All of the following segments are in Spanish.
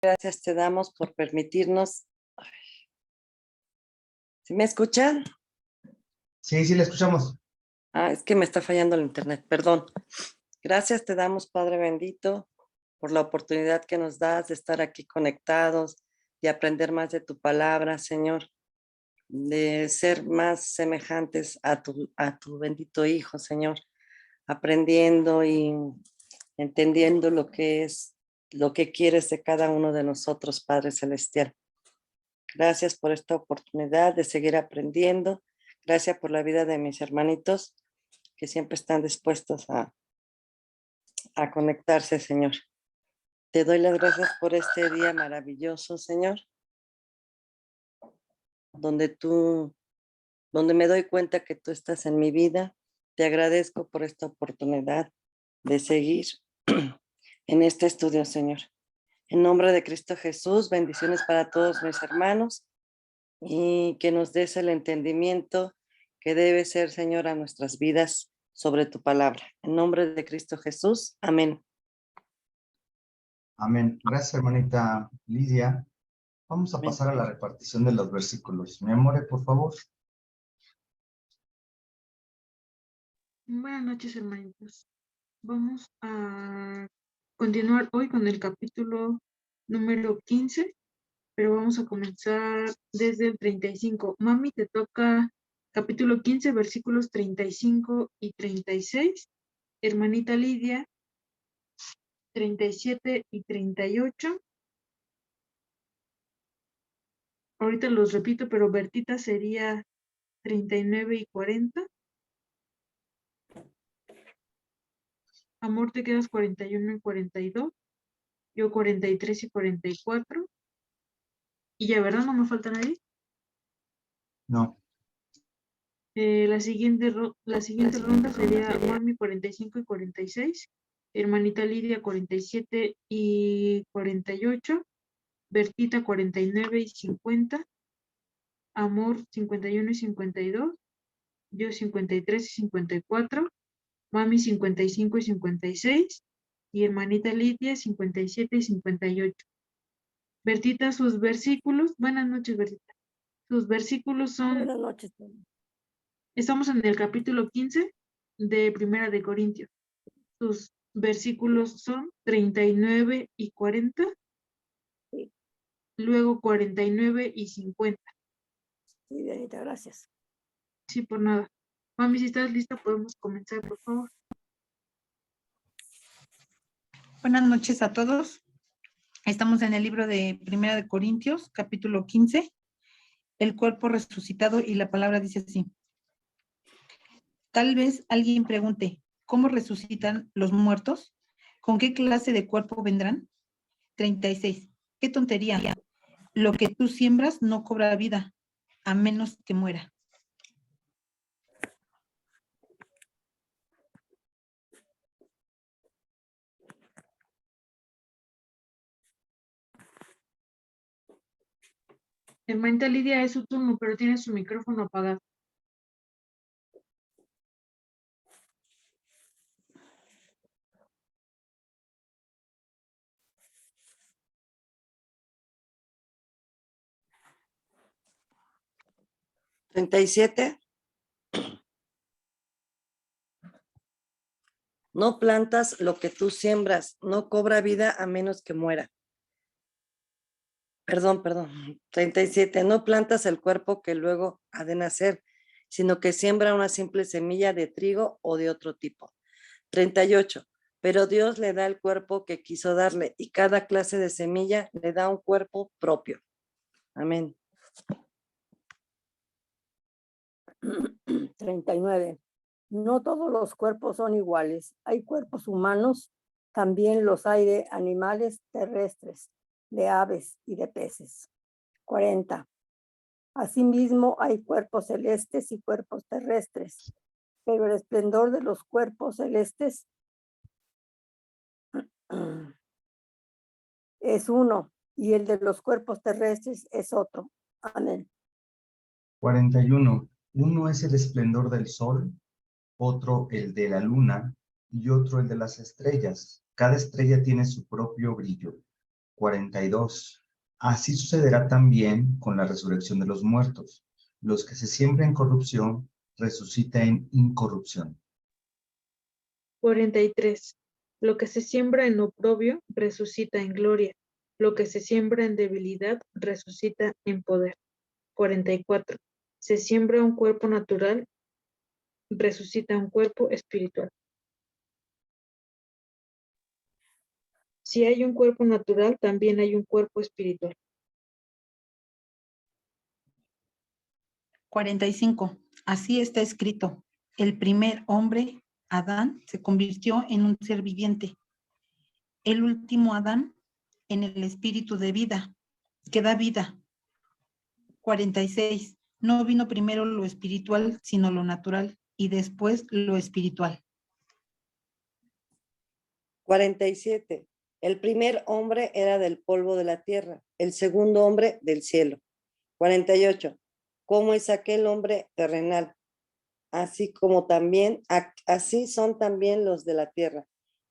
Gracias te damos por permitirnos. ¿Sí me escuchan? Sí, sí, la escuchamos. Es que me está fallando el internet, perdón. Gracias te damos, Padre bendito, por la oportunidad que nos das de estar aquí conectados, de aprender más de tu palabra, Señor, de ser más semejantes a tu bendito Hijo, Señor, aprendiendo y entendiendo lo que es, lo que quieres de cada uno de nosotros, Padre Celestial. Gracias por esta oportunidad de seguir aprendiendo. Gracias por la vida de mis hermanitos que siempre están dispuestos a conectarse, Señor. Te doy las gracias por este día maravilloso, Señor, donde me doy cuenta que tú estás en mi vida. Te agradezco por esta oportunidad de seguir en este estudio, Señor. En nombre de Cristo Jesús, bendiciones para todos mis hermanos y que nos des el entendimiento que debe ser, Señor, a nuestras vidas sobre tu palabra. En nombre de Cristo Jesús, amén. Amén. Gracias, hermanita Lidia. Vamos a pasar a la repartición de los versículos. Mi amor, por favor. Buenas noches, hermanitos. Vamos a continuar hoy con el capítulo número 15, pero vamos a comenzar desde el 35. Mami, te toca capítulo 15, versículos 35 y 36. Hermanita Lidia, 37 y 38. Ahorita los repito, pero Bertita sería 39 y 40. Amor, te quedas 41 y 42. Yo 43 y 44. Y ya, ¿verdad? ¿No me falta nadie? No. La siguiente ronda sería Mami 45 y 46. Hermanita Lidia 47 y 48. Bertita 49 y 50. Amor 51 y 52. Yo 53 y 54. Mami 55 y 56. Y hermanita Lidia 57 y 58. Bertita, sus versículos. Buenas noches, Bertita. Sus versículos son... Buenas noches. Estamos en el capítulo 15 de Primera de Corintios. Sus versículos son 39 y 40. Sí. Luego 49 y 50. Sí, Dianita, gracias. Sí, por nada. Mami, si estás lista, podemos comenzar, por favor. Buenas noches a todos. Estamos en el libro de Primera de Corintios, capítulo 15, el cuerpo resucitado, y la palabra dice así. Tal vez alguien pregunte, ¿cómo resucitan los muertos? ¿Con qué clase de cuerpo vendrán? 36. ¡Qué tontería! Lo que tú siembras no cobra vida, a menos que muera. Hermanita Lidia, es su turno, pero tiene su micrófono apagado. ¿37? No plantas lo que tú siembras, no cobra vida a menos que muera. Perdón. 37. No plantas el cuerpo que luego ha de nacer, sino que siembra una simple semilla de trigo o de otro tipo. 38. Pero Dios le da el cuerpo que quiso darle y cada clase de semilla le da un cuerpo propio. Amén. 39. No todos los cuerpos son iguales. Hay cuerpos humanos, también los hay de animales terrestres, de aves y de peces. 40. Asimismo, hay cuerpos celestes y cuerpos terrestres, pero el esplendor de los cuerpos celestes es uno y el de los cuerpos terrestres es otro. Amén. 41. Uno es el esplendor del sol, otro el de la luna y otro el de las estrellas. Cada estrella tiene su propio brillo. 42. Así sucederá también con la resurrección de los muertos. Los que se siembran en corrupción, resucitan en incorrupción. 43. Lo que se siembra en oprobio, resucita en gloria. Lo que se siembra en debilidad, resucita en poder. 44. Se siembra un cuerpo natural, resucita un cuerpo espiritual. Si hay un cuerpo natural, también hay un cuerpo espiritual. 45. Así está escrito. El primer hombre, Adán, se convirtió en un ser viviente. El último Adán, en el espíritu de vida, que da vida. 46. No vino primero lo espiritual, sino lo natural, y después lo espiritual. 47. El primer hombre era del polvo de la tierra, el segundo hombre del cielo. 48. ¿Cómo es aquel hombre terrenal? Así son también los de la tierra.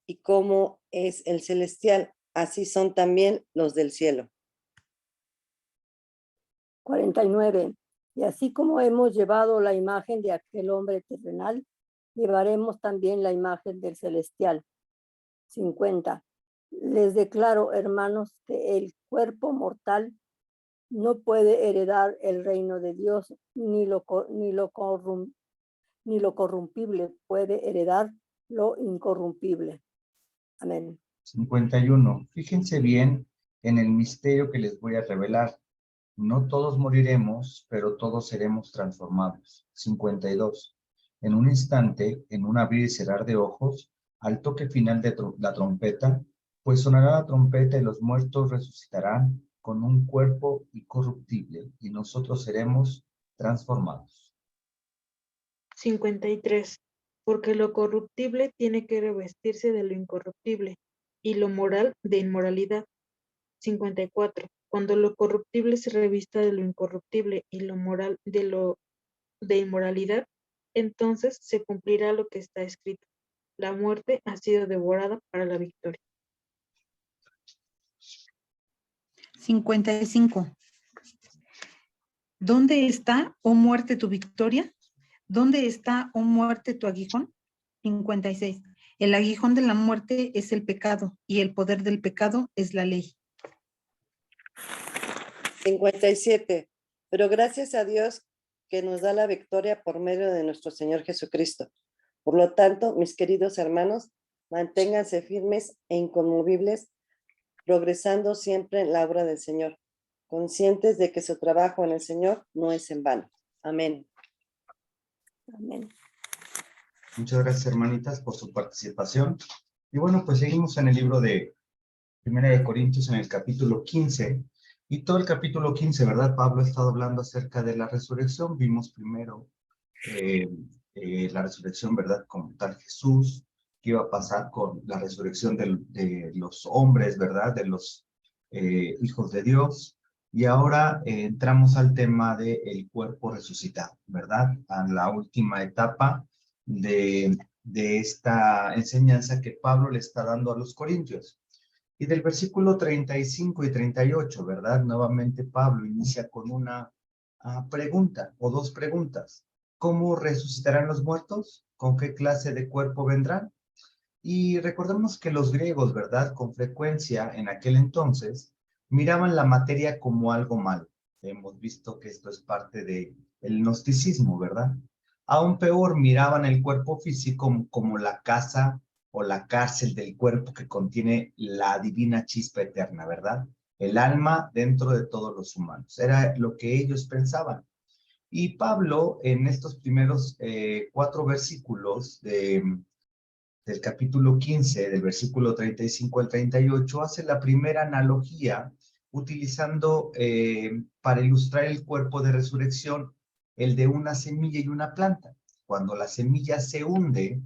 Y como es el celestial, así son también los del cielo. 49. Y así como hemos llevado la imagen de aquel hombre terrenal, llevaremos también la imagen del celestial. 50. Les declaro, hermanos, que el cuerpo mortal no puede heredar el reino de Dios, ni lo corrompible puede heredar lo incorrumpible. Amén. 51. Fíjense bien en el misterio que les voy a revelar. No todos moriremos, pero todos seremos transformados. 52. En un instante, en un abrir y cerrar de ojos, al toque final de la trompeta, pues sonará la trompeta y los muertos resucitarán con un cuerpo incorruptible y nosotros seremos transformados. 53. Porque lo corruptible tiene que revestirse de lo incorruptible, y lo moral de inmoralidad. 54. Cuando lo corruptible se revista de lo incorruptible y lo moral de inmoralidad, entonces se cumplirá lo que está escrito. La muerte ha sido devorada para la victoria. 55. ¿Dónde está, oh muerte, tu victoria? ¿Dónde está, oh muerte, tu aguijón? 56. El aguijón de la muerte es el pecado, y el poder del pecado es la ley. 57. Pero gracias a Dios que nos da la victoria por medio de nuestro Señor Jesucristo. Por lo tanto, mis queridos hermanos, manténganse firmes e inconmovibles, progresando siempre en la obra del Señor, conscientes de que su trabajo en el Señor no es en vano. Amén. Amén. Muchas gracias, hermanitas, por su participación. Y bueno, pues seguimos en el libro de 1 de Corintios, en el capítulo 15. Y todo el capítulo 15, ¿verdad? Pablo ha estado hablando acerca de la resurrección. Vimos primero la resurrección, ¿verdad? Como tal Jesús, qué iba a pasar con la resurrección de los hombres, ¿verdad? De los hijos de Dios. Y ahora entramos al tema del cuerpo resucitado, ¿verdad? A la última etapa de esta enseñanza que Pablo le está dando a los corintios. Y del versículo 35 y 38, ¿verdad? Nuevamente Pablo inicia con una pregunta o dos preguntas. ¿Cómo resucitarán los muertos? ¿Con qué clase de cuerpo vendrán? Y recordemos que los griegos, ¿verdad? Con frecuencia en aquel entonces miraban la materia como algo malo. Hemos visto que esto es parte del gnosticismo, ¿verdad? Aún peor, miraban el cuerpo físico como la casa o la cárcel del cuerpo que contiene la divina chispa eterna, ¿verdad? El alma dentro de todos los humanos. Era lo que ellos pensaban. Y Pablo, en estos primeros 4 versículos del capítulo 15, del versículo 35 al 38, hace la primera analogía utilizando para ilustrar el cuerpo de resurrección el de una semilla y una planta. Cuando la semilla se hunde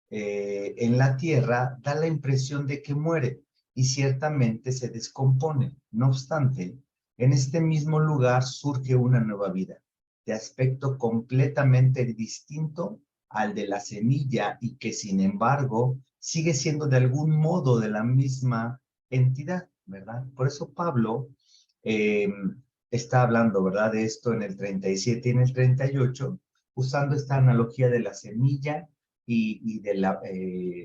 en la tierra, da la impresión de que muere y ciertamente se descompone. No obstante, en este mismo lugar surge una nueva vida, de aspecto completamente distinto al de la semilla y que sin embargo sigue siendo de algún modo de la misma entidad. ¿verdad? Por eso Pablo está hablando, ¿verdad? De esto en el 37 y en el 38, usando esta analogía de la semilla y de la,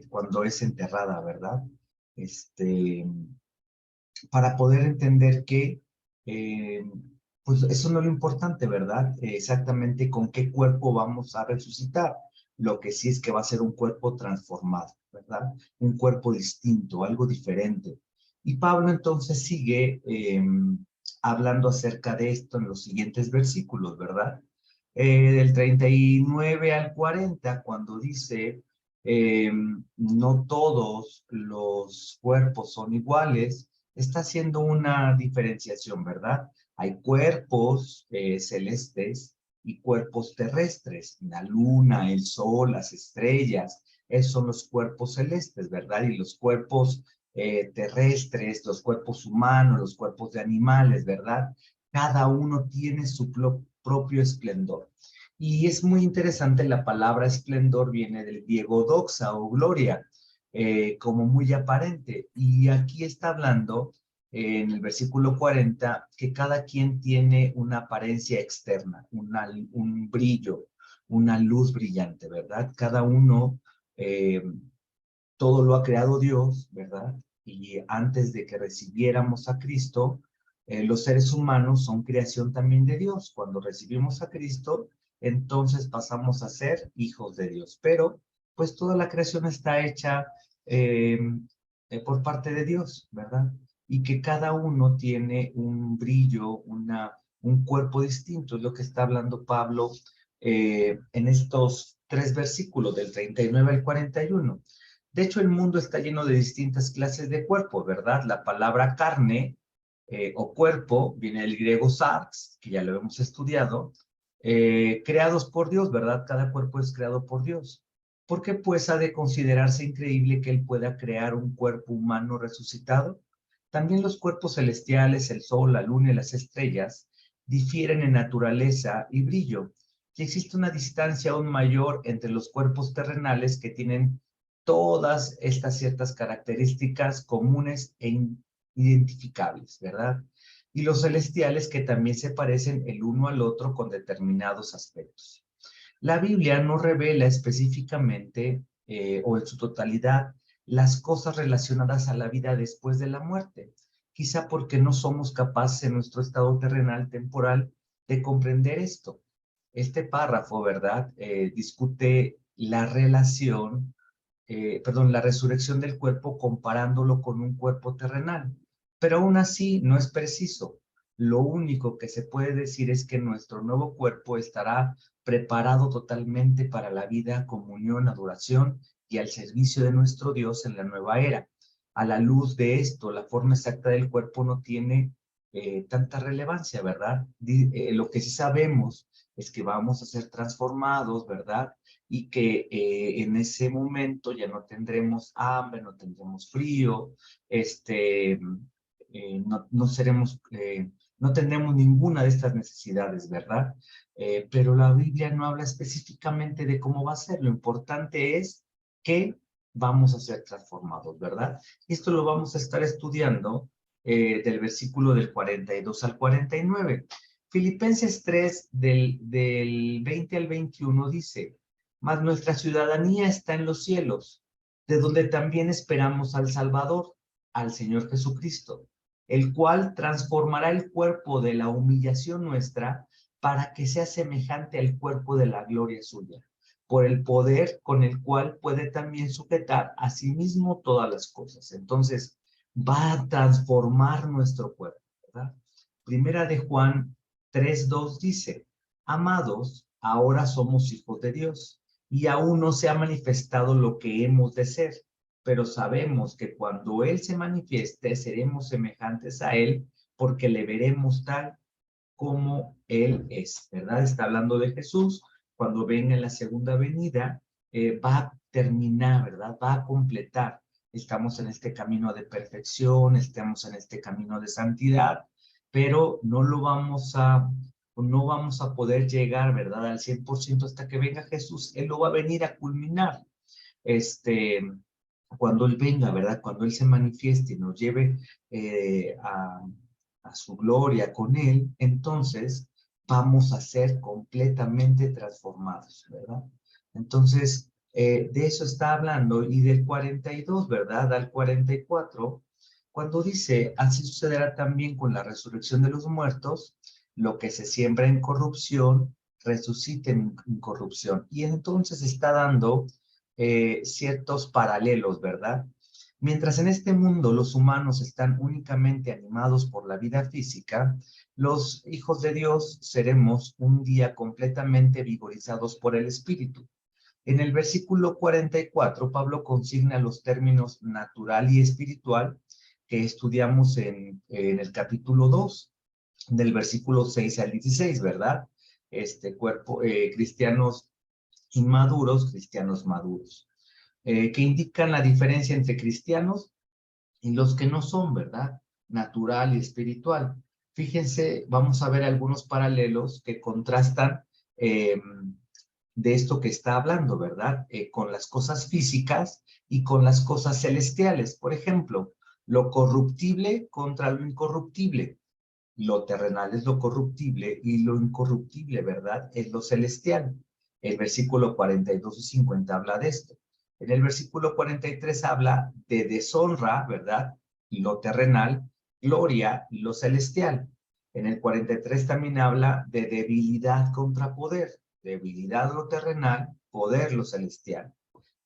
cuando es enterrada, ¿verdad? Para poder entender que, pues eso no es lo importante, ¿verdad? Exactamente con qué cuerpo vamos a resucitar. Lo que sí es que va a ser un cuerpo transformado, ¿verdad? Un cuerpo distinto, algo diferente. Y Pablo entonces sigue hablando acerca de esto en los siguientes versículos, ¿verdad? Del 39 al 40, cuando dice, no todos los cuerpos son iguales, está haciendo una diferenciación, ¿verdad? Hay cuerpos celestes y cuerpos terrestres. La luna, el sol, las estrellas, esos son los cuerpos celestes, ¿verdad? Y los cuerpos terrestres, los cuerpos humanos, los cuerpos de animales, ¿verdad? Cada uno tiene su propio esplendor. Y es muy interesante, la palabra esplendor viene del griego doxa o gloria, como muy aparente. Y aquí está hablando en el versículo 40 que cada quien tiene una apariencia externa, un brillo, una luz brillante, ¿verdad? Cada uno, todo lo ha creado Dios, ¿verdad? Y antes de que recibiéramos a Cristo, los seres humanos son creación también de Dios. Cuando recibimos a Cristo, entonces pasamos a ser hijos de Dios. Pero, pues toda la creación está hecha por parte de Dios, ¿verdad? Y que cada uno tiene un brillo, un cuerpo distinto. Es lo que está hablando Pablo en estos 3 versículos, del 39 al 41. De hecho, el mundo está lleno de distintas clases de cuerpos, ¿verdad? La palabra carne o cuerpo viene del griego sarx, que ya lo hemos estudiado, creados por Dios, ¿verdad? Cada cuerpo es creado por Dios. ¿Por qué pues ha de considerarse increíble que Él pueda crear un cuerpo humano resucitado? También los cuerpos celestiales, el sol, la luna y las estrellas, difieren en naturaleza y brillo. Y existe una distancia aún mayor entre los cuerpos terrenales que tienen todas estas ciertas características comunes e identificables, ¿verdad? Y los celestiales que también se parecen el uno al otro con determinados aspectos. La Biblia no revela específicamente o en su totalidad las cosas relacionadas a la vida después de la muerte, quizá porque no somos capaces en nuestro estado terrenal temporal de comprender esto. Este párrafo, ¿verdad? Discute la relación la resurrección del cuerpo comparándolo con un cuerpo terrenal. Pero aún así no es preciso. Lo único que se puede decir es que nuestro nuevo cuerpo estará preparado totalmente para la vida, comunión, adoración y al servicio de nuestro Dios en la nueva era. A la luz de esto, la forma exacta del cuerpo no tiene tanta relevancia, ¿verdad? Lo que sí sabemos es que vamos a ser transformados, ¿verdad? Y que en ese momento ya no tendremos hambre, no tendremos frío, no seremos, no tendremos ninguna de estas necesidades, ¿verdad? Pero la Biblia no habla específicamente de cómo va a ser. Lo importante es que vamos a ser transformados, ¿verdad? Esto lo vamos a estar estudiando del versículo del 42 al 49. Filipenses 3, del 20 al 21 dice: mas nuestra ciudadanía está en los cielos, de donde también esperamos al Salvador, al Señor Jesucristo, el cual transformará el cuerpo de la humillación nuestra para que sea semejante al cuerpo de la gloria suya, por el poder con el cual puede también sujetar a sí mismo todas las cosas. Entonces, va a transformar nuestro cuerpo, ¿verdad? Primera de Juan 3:2 dice: amados, ahora somos hijos de Dios, y aún no se ha manifestado lo que hemos de ser, pero sabemos que cuando Él se manifieste, seremos semejantes a Él, porque le veremos tal como Él es, ¿verdad? Está hablando de Jesús. Cuando venga en la segunda venida, va a terminar, ¿verdad? Va a completar. Estamos en este camino de perfección, estamos en este camino de santidad, pero no vamos a poder llegar, ¿verdad? Al 100% hasta que venga Jesús. Él lo va a venir a culminar. cuando Él venga, ¿verdad? Cuando Él se manifieste y nos lleve a su gloria con Él, entonces vamos a ser completamente transformados, ¿verdad? Entonces, de eso está hablando, y del 42, ¿verdad? Al 44, cuando dice, así sucederá también con la resurrección de los muertos, lo que se siembra en corrupción, resucita en incorrupción. Y entonces está dando ciertos paralelos, ¿verdad? Mientras en este mundo los humanos están únicamente animados por la vida física, los hijos de Dios seremos un día completamente vigorizados por el Espíritu. En el versículo 44, Pablo consigna los términos natural y espiritual que estudiamos en el capítulo 2, del versículo 6 al 16, ¿verdad? Cristianos inmaduros, cristianos maduros, que indican la diferencia entre cristianos y los que no son, ¿verdad? Natural y espiritual. Fíjense, vamos a ver algunos paralelos que contrastan de esto que está hablando, ¿verdad? Con las cosas físicas y con las cosas celestiales. Por ejemplo, lo corruptible contra lo incorruptible. Lo terrenal es lo corruptible y lo incorruptible, ¿verdad? Es lo celestial. El versículo 42 y 50 habla de esto. En el versículo 43 habla de deshonra, ¿verdad? Y lo terrenal, gloria y lo celestial. En el 43 también habla de debilidad contra poder. Debilidad lo terrenal, poder lo celestial.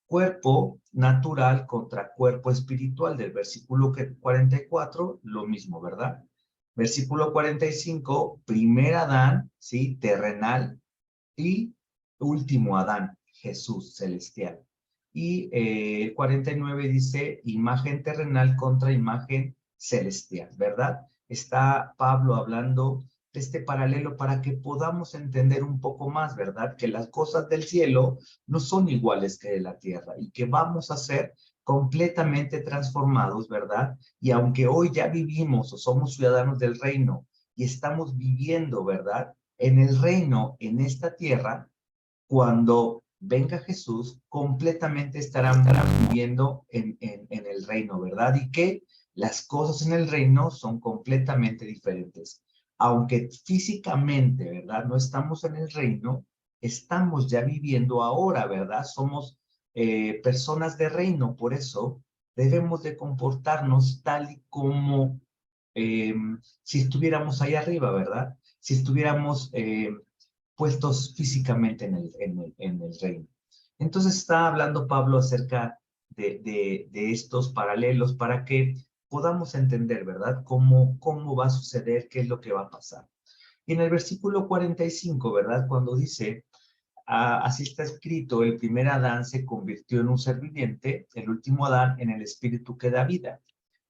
Cuerpo natural contra cuerpo espiritual. Del versículo 44, lo mismo, ¿verdad? Versículo 45, primer Adán, ¿sí? Terrenal, y último Adán, Jesús celestial. Y el 49 dice imagen terrenal contra imagen celestial, ¿verdad? Está Pablo hablando de este paralelo para que podamos entender un poco más, ¿verdad? Que las cosas del cielo no son iguales que de la tierra y que vamos a ser completamente transformados, ¿verdad? Y aunque hoy ya vivimos o somos ciudadanos del reino y estamos viviendo, ¿verdad? En el reino, en esta tierra, cuando venga Jesús, completamente estarán viviendo en el reino, ¿verdad? Y que las cosas en el reino son completamente diferentes. Aunque físicamente, ¿verdad? No estamos en el reino, estamos ya viviendo ahora, ¿verdad? Somos personas de reino, por eso debemos de comportarnos tal y como si estuviéramos ahí arriba, ¿verdad? Si estuviéramos puestos físicamente en el reino. Entonces está hablando Pablo acerca de estos paralelos para que podamos entender, ¿verdad? Cómo va a suceder, qué es lo que va a pasar. Y en el versículo 45, ¿verdad? Cuando dice, así está escrito, el primer Adán se convirtió en un ser viviente, el último Adán en el espíritu que da vida.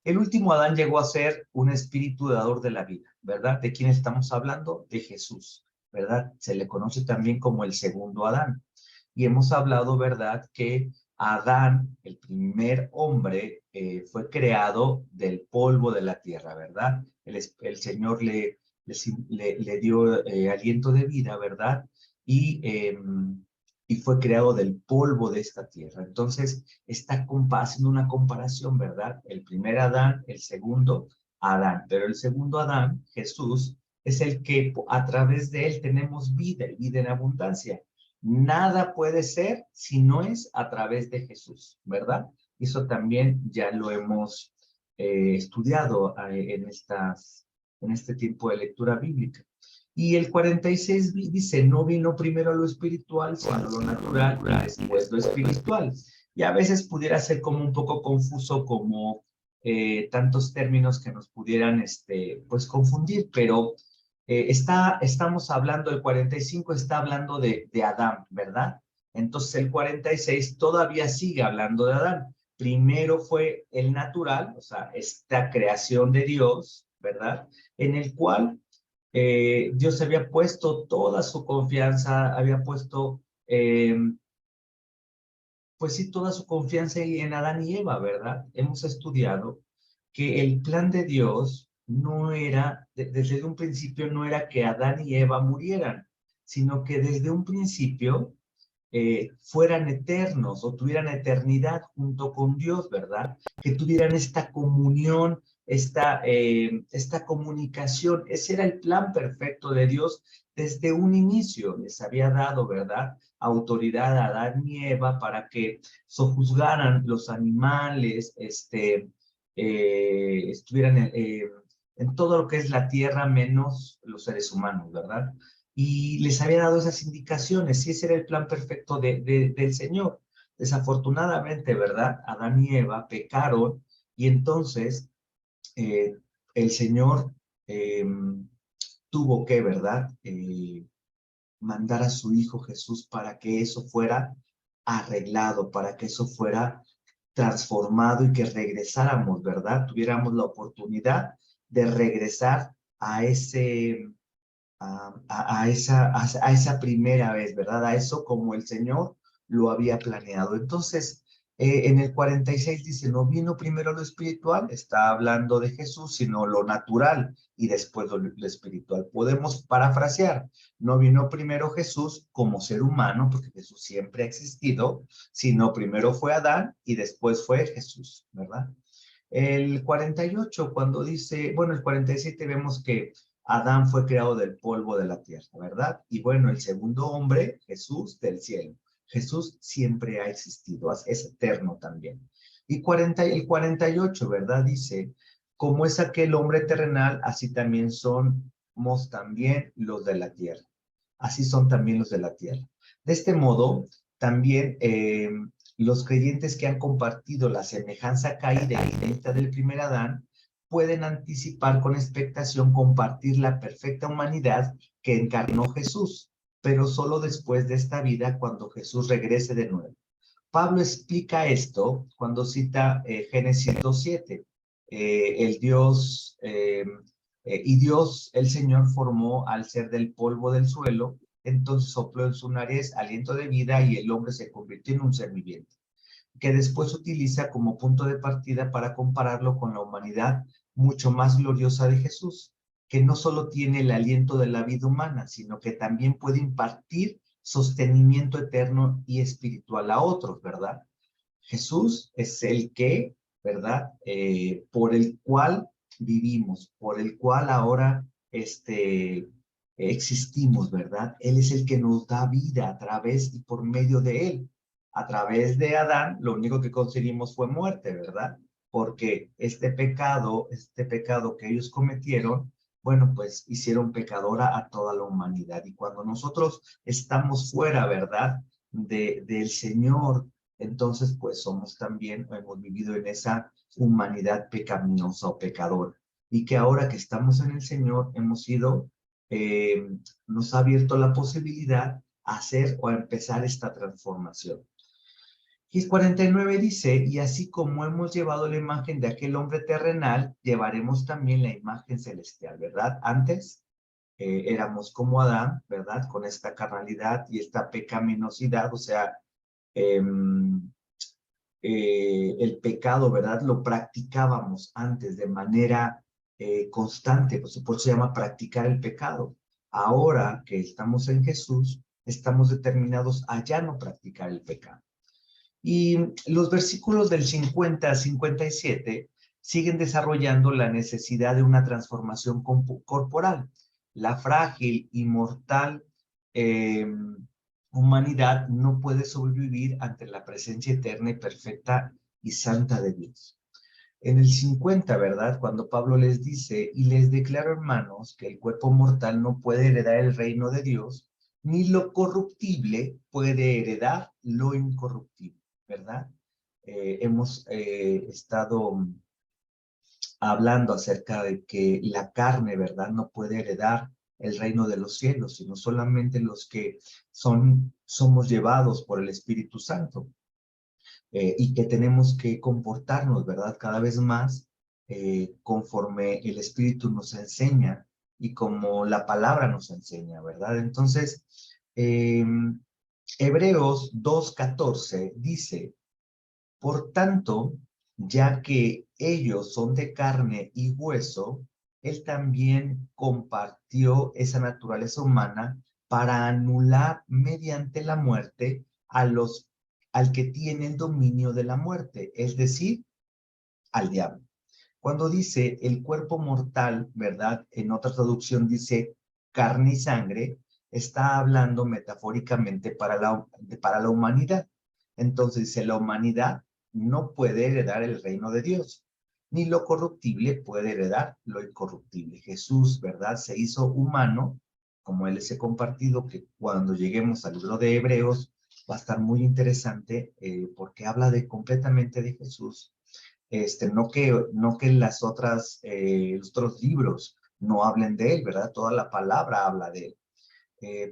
El último Adán llegó a ser un espíritu dador de la vida, ¿verdad? ¿De quién estamos hablando? De Jesús, ¿verdad? Se le conoce también como el segundo Adán. Y hemos hablado, ¿verdad? Que Adán, el primer hombre, fue creado del polvo de la tierra, ¿verdad? El Señor le dio aliento de vida, ¿verdad? Y fue creado del polvo de esta tierra. Entonces, está haciendo una comparación, ¿verdad? El primer Adán, el segundo Adán. Pero el segundo Adán, Jesús, es el que a través de él tenemos vida y vida en abundancia. Nada puede ser si no es a través de Jesús, ¿verdad? Eso también ya lo hemos estudiado en este tiempo de lectura bíblica. Y el 46 dice, no vino primero lo espiritual, sino lo natural, y después lo espiritual. Y a veces pudiera ser como un poco confuso, como tantos términos que nos pudieran pues confundir, pero estamos hablando, el 45 está hablando de Adán, ¿verdad? Entonces el 46 todavía sigue hablando de Adán. Primero fue el natural, o sea, esta creación de Dios, ¿verdad? En el cual Dios había puesto toda su confianza, había puesto, pues sí, toda su confianza en Adán y Eva, ¿verdad? Hemos estudiado que el plan de Dios no era, desde un principio no era que Adán y Eva murieran, sino que desde un principio fueran eternos o tuvieran eternidad junto con Dios, ¿verdad? Que tuvieran esta comunión, esta comunicación. Ese era el plan perfecto de Dios desde un inicio. Les había dado, ¿verdad?, autoridad a Adán y Eva para que sojuzgaran los animales, estuvieran en todo lo que es la tierra menos los seres humanos, ¿verdad? Y les había dado esas indicaciones, y ese era el plan perfecto del Señor. Desafortunadamente, ¿verdad?, Adán y Eva pecaron, y entonces el Señor tuvo que, ¿verdad?, mandar a su Hijo Jesús para que eso fuera arreglado, para que eso fuera transformado y que regresáramos, ¿verdad? Tuviéramos la oportunidad de regresar a esa primera vez, ¿verdad? A eso como el Señor lo había planeado. Entonces, en el 46 dice, no vino primero lo espiritual, está hablando de Jesús, sino lo natural y después lo espiritual. Podemos parafrasear, no vino primero Jesús como ser humano, porque Jesús siempre ha existido, sino primero fue Adán y después fue Jesús, ¿verdad? El 48, cuando dice, bueno, el 47 vemos que Adán fue creado del polvo de la tierra, ¿verdad? Y bueno, el segundo hombre, Jesús, del cielo. Jesús siempre ha existido, es eterno también. Y el 48, ¿verdad? Dice, como es aquel hombre terrenal, así también somos también los de la tierra. Así son también los de la tierra. De este modo, también los creyentes que han compartido la semejanza caída y directa del primer Adán pueden anticipar con expectación compartir la perfecta humanidad que encarnó Jesús, pero solo después de esta vida, cuando Jesús regrese de nuevo. Pablo explica esto cuando cita Génesis 2:7. Y Dios, el Señor, formó al ser del polvo del suelo, entonces sopló en su nariz aliento de vida y el hombre se convirtió en un ser viviente, que después utiliza como punto de partida para compararlo con la humanidad mucho más gloriosa de Jesús, que no solo tiene el aliento de la vida humana, sino que también puede impartir sostenimiento eterno y espiritual a otros, ¿verdad? Jesús es el que, ¿verdad?, por el cual vivimos, por el cual ahora existimos, ¿verdad? Él es el que nos da vida a través y por medio de él. A través de Adán, lo único que conseguimos fue muerte, ¿verdad? Porque este pecado que ellos cometieron, bueno, pues hicieron pecadora a toda la humanidad. Y cuando nosotros estamos fuera, ¿verdad?, del Señor, entonces pues somos también, hemos vivido en esa humanidad pecaminosa o pecadora. Y que ahora que estamos en el Señor, hemos sido, nos ha abierto la posibilidad a hacer o a empezar esta transformación. Y 49 dice, y así como hemos llevado la imagen de aquel hombre terrenal, llevaremos también la imagen celestial, ¿verdad? Antes éramos como Adán, ¿verdad? Con esta carnalidad y esta pecaminosidad, o sea, el pecado, ¿verdad? Lo practicábamos antes de manera constante, pues por eso se llama practicar el pecado. Ahora que estamos en Jesús, estamos determinados a ya no practicar el pecado. Y los versículos del 50 a 57 siguen desarrollando la necesidad de una transformación corporal. La frágil y mortal humanidad no puede sobrevivir ante la presencia eterna y perfecta y santa de Dios. En el 50, ¿verdad?, cuando Pablo les dice, y les declaro, hermanos, que el cuerpo mortal no puede heredar el reino de Dios, ni lo corruptible puede heredar lo incorruptible, ¿verdad? Hemos estado hablando acerca de que la carne, ¿verdad?, no puede heredar el reino de los cielos, sino solamente los que somos llevados por el Espíritu Santo. Y que tenemos que comportarnos, ¿verdad?, cada vez más conforme el Espíritu nos enseña y como la palabra nos enseña, ¿verdad? Entonces, Hebreos 2:14 dice, por tanto, ya que ellos son de carne y hueso, él también compartió esa naturaleza humana para anular mediante la muerte al que tiene el dominio de la muerte, es decir, al diablo. Cuando dice el cuerpo mortal, ¿verdad? En otra traducción dice carne y sangre, está hablando metafóricamente para la humanidad. Entonces dice, la humanidad no puede heredar el reino de Dios, ni lo corruptible puede heredar lo incorruptible. Jesús, ¿verdad? Se hizo humano, como les he compartido, que cuando lleguemos al libro de Hebreos va a estar muy interesante porque habla completamente de Jesús. No que los otros libros no hablen de él, ¿verdad? Toda la palabra habla de él.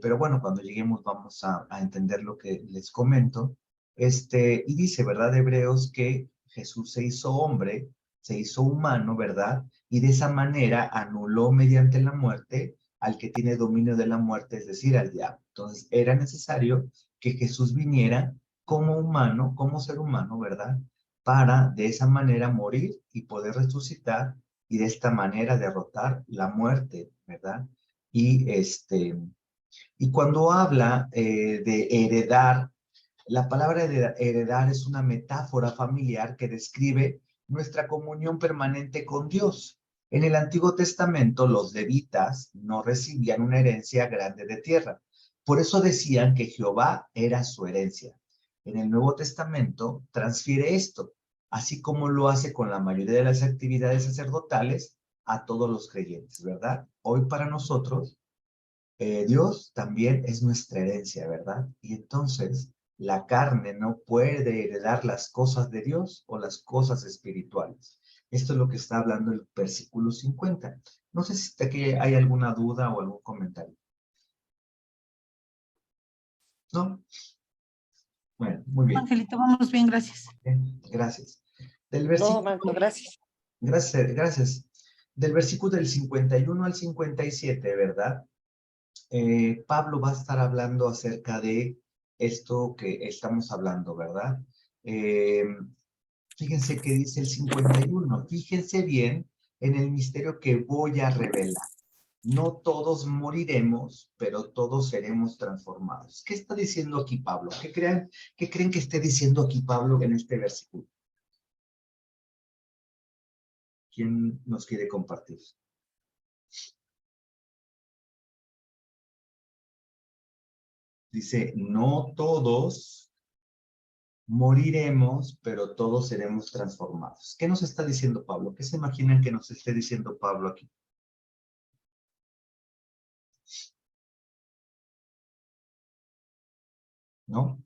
Pero bueno, cuando lleguemos vamos a entender lo que les comento. Y dice, ¿verdad? Hebreos que Jesús se hizo hombre, se hizo humano, ¿verdad? Y de esa manera anuló mediante la muerte al que tiene dominio de la muerte, es decir, al diablo. Entonces era necesario que Jesús viniera como humano, como ser humano, ¿verdad? Para de esa manera morir y poder resucitar y de esta manera derrotar la muerte, ¿verdad? Y cuando habla de heredar, la palabra heredar es una metáfora familiar que describe nuestra comunión permanente con Dios. En el Antiguo Testamento, los levitas no recibían una herencia grande de tierra. Por eso decían que Jehová era su herencia. En el Nuevo Testamento transfiere esto, así como lo hace con la mayoría de las actividades sacerdotales a todos los creyentes, ¿verdad? Hoy para nosotros, Dios también es nuestra herencia, ¿verdad? Y entonces la carne no puede heredar las cosas de Dios o las cosas espirituales. Esto es lo que está hablando el versículo 50. No sé si aquí hay alguna duda o algún comentario. ¿No? Bueno, muy bien. Angelito, vamos bien, gracias. Gracias. Del No, versículo, hermanito, gracias. gracias. Del versículo del 51 al 57, ¿verdad? Pablo va a estar hablando acerca de esto que estamos hablando, ¿verdad? Fíjense que dice el 51, fíjense bien en el misterio que voy a revelar. No todos moriremos, pero todos seremos transformados. ¿Qué está diciendo aquí Pablo? ¿Qué creen que esté diciendo aquí Pablo en este versículo? ¿Quién nos quiere compartir? Dice, no todos moriremos, pero todos seremos transformados. ¿Qué nos está diciendo Pablo? ¿Qué se imaginan que nos esté diciendo Pablo aquí? ¿No?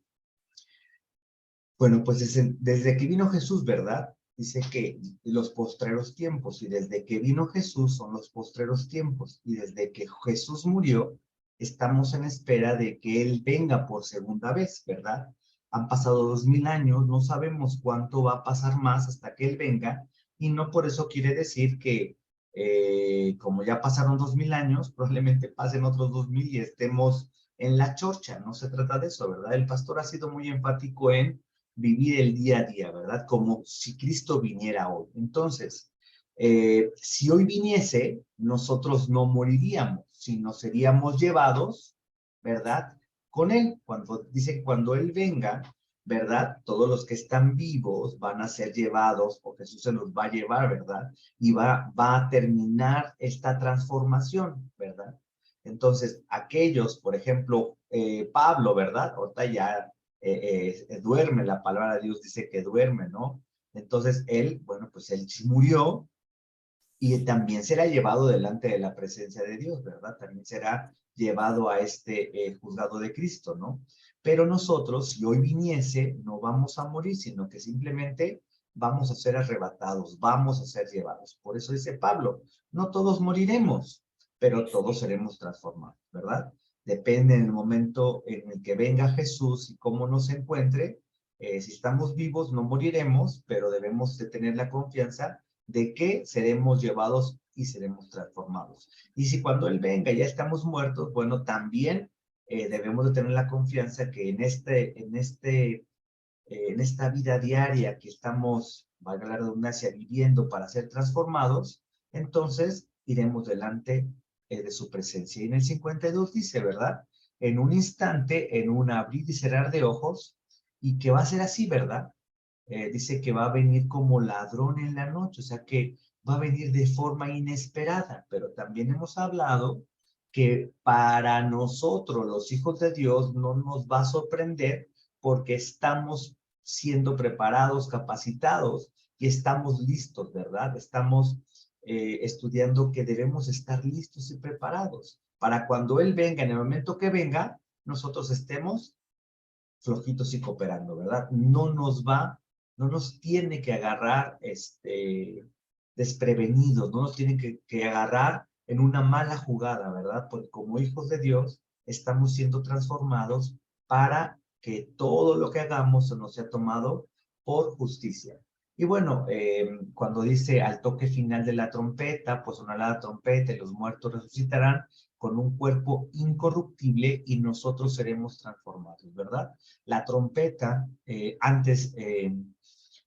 Bueno, pues desde que vino Jesús, ¿verdad? Dice que los postreros tiempos, y desde que vino Jesús son los postreros tiempos, y desde que Jesús murió, estamos en espera de que Él venga por segunda vez, ¿verdad? Han pasado 2000 años, no sabemos cuánto va a pasar más hasta que Él venga, y no por eso quiere decir que como ya pasaron 2000 años, probablemente pasen otros 2000 y estemos en la chorcha, no se trata de eso, ¿verdad? El pastor ha sido muy enfático en vivir el día a día, ¿verdad? Como si Cristo viniera hoy. Entonces, si hoy viniese, nosotros no moriríamos, sino seríamos llevados, ¿verdad? Con Él. Cuando Él venga, ¿verdad? Todos los que están vivos van a ser llevados, o Jesús se los va a llevar, ¿verdad? Y va a terminar esta transformación, ¿verdad? Entonces, aquellos, por ejemplo, Pablo, ¿verdad? Ahorita ya duerme, la palabra de Dios dice que duerme, ¿no? Entonces él, bueno, pues él murió y también será llevado delante de la presencia de Dios, ¿verdad? También será llevado a este juzgado de Cristo, ¿no? Pero nosotros, si hoy viniese, no vamos a morir, sino que simplemente vamos a ser arrebatados, vamos a ser llevados. Por eso dice Pablo, no todos moriremos, pero todos seremos transformados, ¿verdad? Depende en el momento en el que venga Jesús y cómo nos encuentre. Si estamos vivos, no moriremos, pero debemos de tener la confianza de que seremos llevados y seremos transformados. Y si cuando Él venga ya estamos muertos, bueno, también debemos de tener la confianza que en esta vida diaria que estamos, valga la redundancia, viviendo para ser transformados, entonces iremos delante de su presencia. Y en el 52 dice, ¿verdad? en un instante, en un abrir y cerrar de ojos, y que va a ser así, ¿verdad? Dice que va a venir como ladrón en la noche, o sea que va a venir de forma inesperada, pero también hemos hablado que para nosotros, los hijos de Dios, no nos va a sorprender porque estamos siendo preparados, capacitados y estamos listos, ¿verdad? Estamos estudiando que debemos estar listos y preparados para cuando Él venga, en el momento que venga, nosotros estemos flojitos y cooperando, ¿verdad? No nos tiene que agarrar desprevenidos, no nos tiene que agarrar en una mala jugada, ¿verdad? Porque como hijos de Dios estamos siendo transformados para que todo lo que hagamos nos sea tomado por justicia. Y bueno, cuando dice al toque final de la trompeta, pues sonará la trompeta y los muertos resucitarán con un cuerpo incorruptible y nosotros seremos transformados, ¿verdad? La trompeta,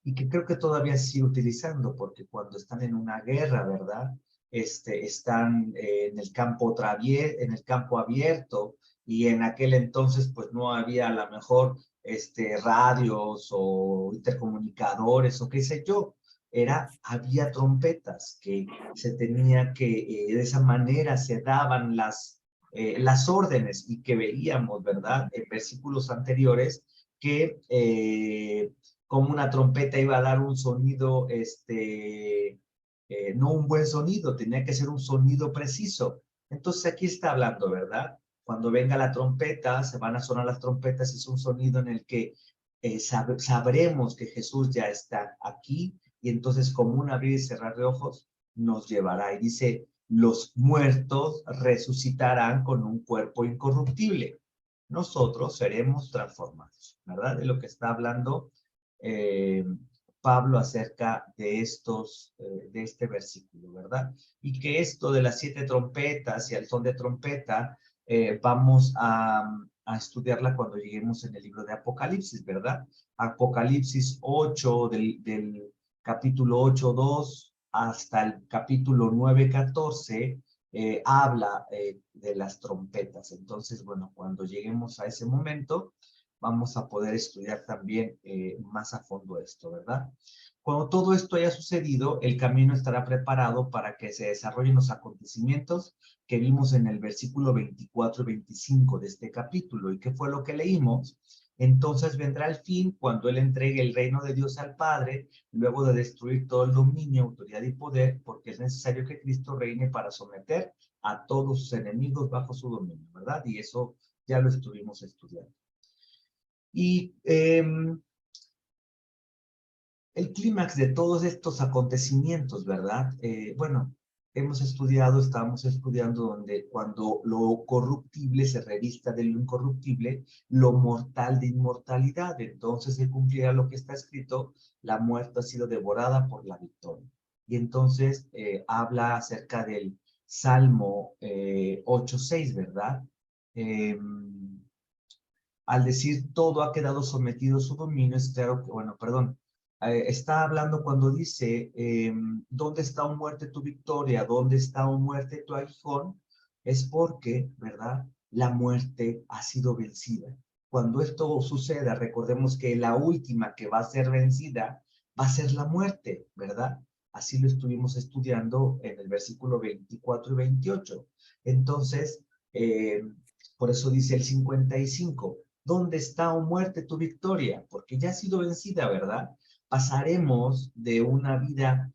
y que creo que todavía sigue utilizando, porque cuando están en una guerra, ¿verdad? Están en el campo abierto, y en aquel entonces pues no había a lo mejor radios o intercomunicadores o qué sé yo. Había trompetas que se tenía que, de esa manera se daban las órdenes, y que veíamos, ¿verdad? En versículos anteriores que como una trompeta iba a dar un sonido, no un buen sonido, tenía que ser un sonido preciso. Entonces aquí está hablando, ¿verdad? Cuando venga la trompeta, se van a sonar las trompetas, es un sonido en el que sabremos que Jesús ya está aquí, y entonces como un abrir y cerrar de ojos nos llevará. Y dice, los muertos resucitarán con un cuerpo incorruptible. Nosotros seremos transformados, ¿verdad? De lo que está hablando Pablo acerca de de este versículo, ¿verdad? Y que esto de las 7 trompetas y al son de trompeta, vamos a estudiarla cuando lleguemos en el libro de Apocalipsis, ¿verdad? Apocalipsis 8, del capítulo 8:2 hasta el capítulo 9:14, habla de las trompetas. Entonces, bueno, cuando lleguemos a ese momento, vamos a poder estudiar también más a fondo esto, ¿verdad? Cuando todo esto haya sucedido, el camino estará preparado para que se desarrollen los acontecimientos que vimos en el versículo 24 y 25 de este capítulo. ¿Y qué fue lo que leímos? Entonces vendrá el fin cuando Él entregue el reino de Dios al Padre, luego de destruir todo el dominio, autoridad y poder, porque es necesario que Cristo reine para someter a todos sus enemigos bajo su dominio, ¿verdad? Y eso ya lo estuvimos estudiando. Y el clímax de todos estos acontecimientos, ¿verdad? Bueno, estábamos estudiando donde cuando lo corruptible se revista de lo incorruptible, lo mortal de inmortalidad. Entonces se cumplirá lo que está escrito, la muerte ha sido devorada por la victoria. Y entonces habla acerca del Salmo 8:6, ¿verdad? Al decir todo ha quedado sometido a su dominio, es claro que, bueno, perdón, está hablando cuando dice, ¿dónde está, oh muerte, tu victoria? ¿Dónde está, oh muerte, tu aguijón? Es porque, ¿verdad? La muerte ha sido vencida. Cuando esto suceda, recordemos que la última que va a ser vencida va a ser la muerte, ¿verdad? Así lo estuvimos estudiando en el versículo 24 y 28. Entonces, por eso dice el 55, ¿dónde está, oh muerte, tu victoria? Porque ya ha sido vencida, ¿verdad? Pasaremos de una vida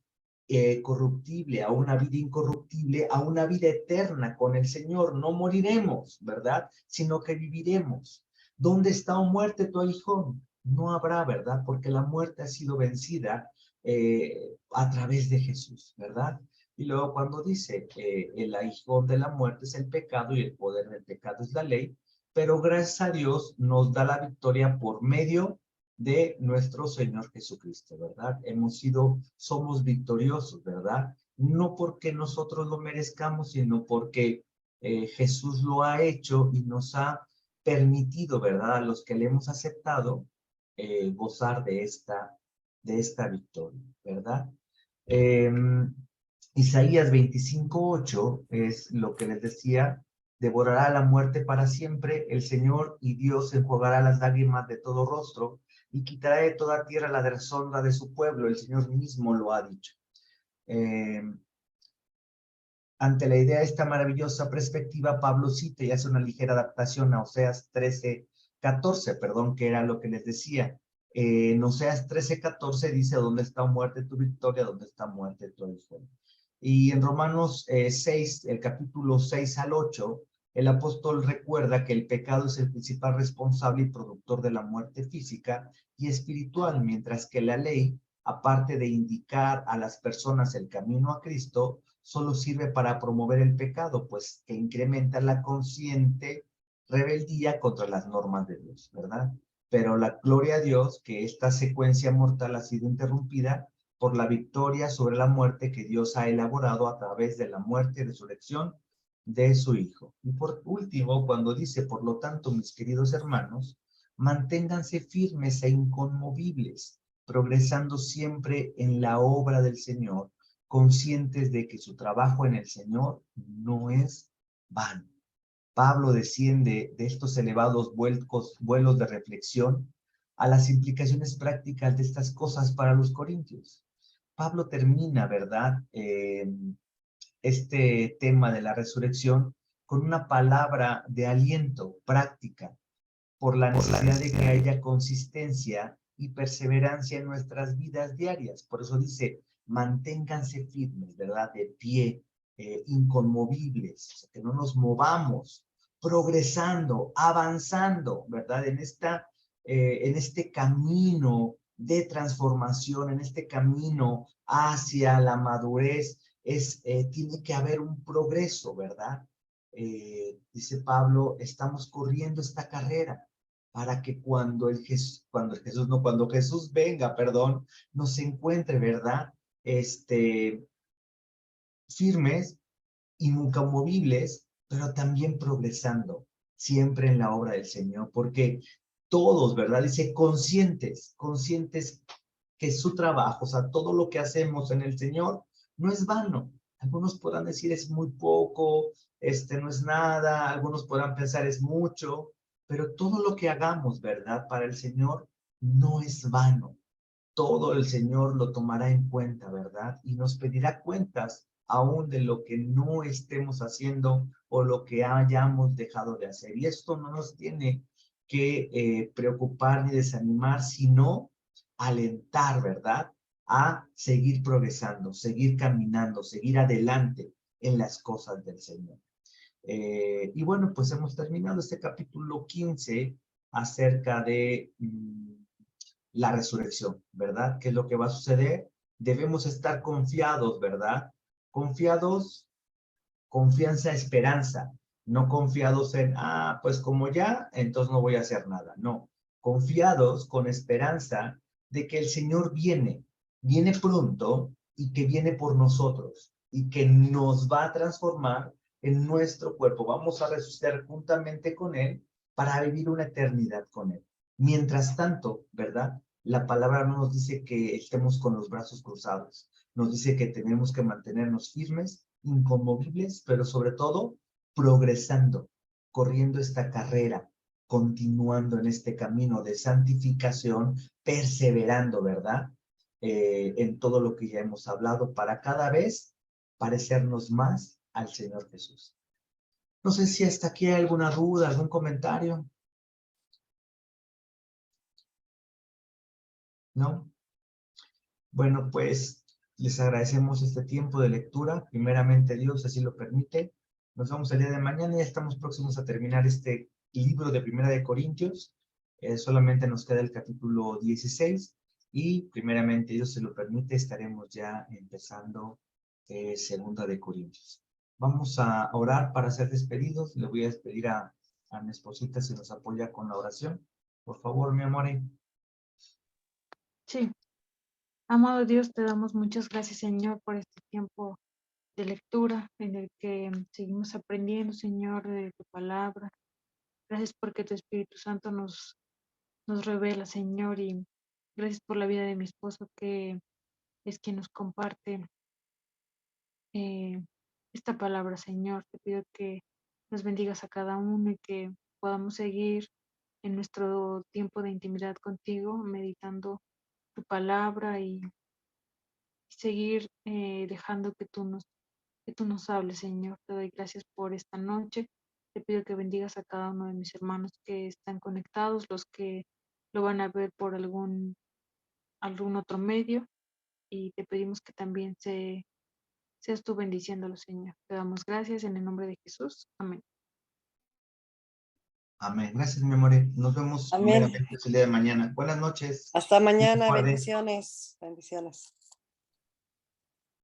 corruptible a una vida incorruptible, a una vida eterna con el Señor. No moriremos, ¿verdad? Sino que viviremos. ¿Dónde está, oh muerte, tu aguijón? No habrá, ¿verdad? Porque la muerte ha sido vencida a través de Jesús, ¿verdad? Y luego cuando dice, el aguijón de la muerte es el pecado y el poder del pecado es la ley, pero gracias a Dios nos da la victoria por medio de nuestro Señor Jesucristo, ¿verdad? Somos victoriosos, ¿verdad? No porque nosotros lo merezcamos, sino porque Jesús lo ha hecho y nos ha permitido, ¿verdad? A los que le hemos aceptado, gozar de esta victoria, ¿verdad? Isaías 25:8 es lo que les decía devorará la muerte para siempre, el Señor y Dios enjugará las lágrimas de todo rostro y quitará de toda tierra la deshonra de su pueblo. El Señor mismo lo ha dicho. Ante la idea de esta maravillosa perspectiva, Pablo cita y hace una ligera adaptación a Oseas 13:14, que era lo que les decía. En Oseas 13:14 dice: ¿dónde está muerte tu victoria? ¿Dónde está muerte tu esfuerzo? Y en Romanos 6, el capítulo 6 al 8, el apóstol recuerda que el pecado es el principal responsable y productor de la muerte física y espiritual, mientras que la ley, aparte de indicar a las personas el camino a Cristo, solo sirve para promover el pecado, pues que incrementa la consciente rebeldía contra las normas de Dios, ¿verdad? Pero la gloria a Dios que esta secuencia mortal ha sido interrumpida por la victoria sobre la muerte que Dios ha elaborado a través de la muerte y resurrección de su Hijo. Y por último, cuando dice: por lo tanto, mis queridos hermanos, manténganse firmes e inconmovibles, progresando siempre en la obra del Señor, conscientes de que su trabajo en el Señor no es vano. Pablo desciende de estos elevados vuelos de reflexión a las implicaciones prácticas de estas cosas para los corintios. Pablo termina, ¿verdad?, este tema de la resurrección con una palabra de aliento práctica por la necesidad de que haya consistencia y perseverancia en nuestras vidas diarias. Por eso dice: manténganse firmes, ¿verdad?, de pie, inconmovibles, o sea, que no nos movamos, progresando, avanzando, ¿verdad?, en este camino de transformación, en este camino hacia la madurez, tiene que haber un progreso, ¿verdad? Dice Pablo: estamos corriendo esta carrera para que cuando Jesús venga, nos encuentre, ¿verdad? Firmes, inconmovibles, pero también progresando siempre en la obra del Señor, porque todos, ¿verdad? Dice conscientes que su trabajo, o sea, todo lo que hacemos en el Señor no es vano. Algunos podrán decir es muy poco, no es nada, algunos podrán pensar es mucho, pero todo lo que hagamos, ¿verdad?, para el Señor no es vano. Todo el Señor lo tomará en cuenta, ¿verdad? Y nos pedirá cuentas aún de lo que no estemos haciendo o lo que hayamos dejado de hacer. Y esto no nos tiene que preocupar ni desanimar, sino alentar, ¿verdad?, a seguir progresando, seguir caminando, seguir adelante en las cosas del Señor. Y bueno, pues hemos terminado este capítulo 15 acerca de la resurrección, ¿verdad? ¿Qué es lo que va a suceder? Debemos estar confiados, ¿verdad? Confiados, confianza, esperanza, no confiados en, pues como ya, entonces no voy a hacer nada. No, confiados con esperanza de que el Señor viene pronto y que viene por nosotros y que nos va a transformar en nuestro cuerpo. Vamos a resucitar juntamente con Él para vivir una eternidad con Él. Mientras tanto, ¿verdad?, la palabra no nos dice que estemos con los brazos cruzados. Nos dice que tenemos que mantenernos firmes, inconmovibles, pero sobre todo progresando, corriendo esta carrera, continuando en este camino de santificación, perseverando, ¿verdad?, en todo lo que ya hemos hablado para cada vez parecernos más al Señor Jesús. No sé si hasta aquí hay alguna duda, algún comentario. ¿No? Bueno, pues les agradecemos este tiempo de lectura. Primeramente Dios así lo permite. Nos vemos el día de mañana y ya estamos próximos a terminar este libro de Primera de Corintios. Solamente nos queda el capítulo 16 y primeramente Dios se lo permite, estaremos ya empezando Segunda de Corintios. Vamos a orar para ser despedidos. Le voy a despedir a mi esposita si nos apoya con la oración. Por favor, mi amor. Sí. Amado Dios, te damos muchas gracias, Señor, por este tiempo de lectura en el que seguimos aprendiendo, Señor, de tu palabra. Gracias porque tu Espíritu Santo nos revela, Señor, y gracias por la vida de mi esposo, que es quien nos comparte esta palabra, Señor. Te pido que nos bendigas a cada uno y que podamos seguir en nuestro tiempo de intimidad contigo, meditando tu palabra y seguir dejando que tú nos hables, Señor. Te doy gracias por esta noche. Te pido que bendigas a cada uno de mis hermanos que están conectados, los que lo van a ver por algún otro medio, y te pedimos que también seas tú bendiciéndolo, Señor. Te damos gracias en el nombre de Jesús. Amén. Amén. Gracias, mi amor. Nos vemos Amén. primeramente el día de mañana. Buenas noches. Hasta mañana. Guarde. Bendiciones. Bendiciones.